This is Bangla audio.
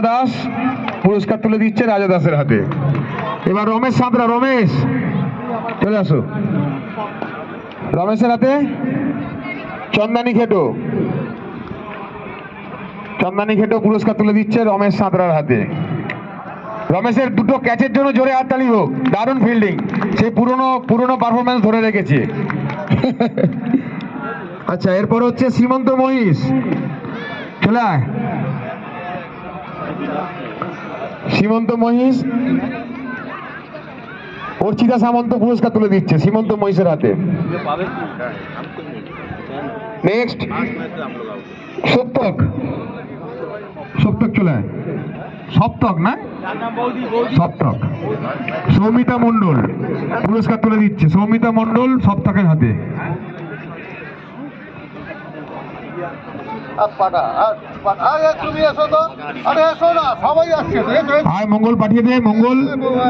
দাস পুরস্কার তুলে দিচ্ছে রাজা দাসের হাতে। এবার রমেশ সাঁতরা, রমেশ চলে আসো। রমেশের হাতে চন্দানী খেটো, চন্দানী খেটো পুরস্কার তুলে দিচ্ছে রমেশ সাঁতরার হাতে। রমেশের দুটো ক্যাচের জন্য জোরে হাততালি হোক, দারুণ ফিল্ডিং, সেই পুরনো পারফরমেন্স ধরে রেখেছে। আচ্ছা, এরপর হচ্ছে সীমন্ত মহিষ, চলে আয়। সীমন্ত মহিষ অর্চিতা সামন্ত পুরস্কার তুলে দিচ্ছে সীমন্ত মহিষের হাতে। নেক্সট সপ্তক, সপ্তক চলে আয়। সপ্তক না সপ্তক, সৌমিতা মণ্ডল পুরস্কার তুলে দিচ্ছে সৌমিতা মণ্ডল সপ্তকের হাতে। তুমি এসো তো, আরে এসো না, সবাই আসছে। আয় মঙ্গল, পাঠিয়ে দে মঙ্গল।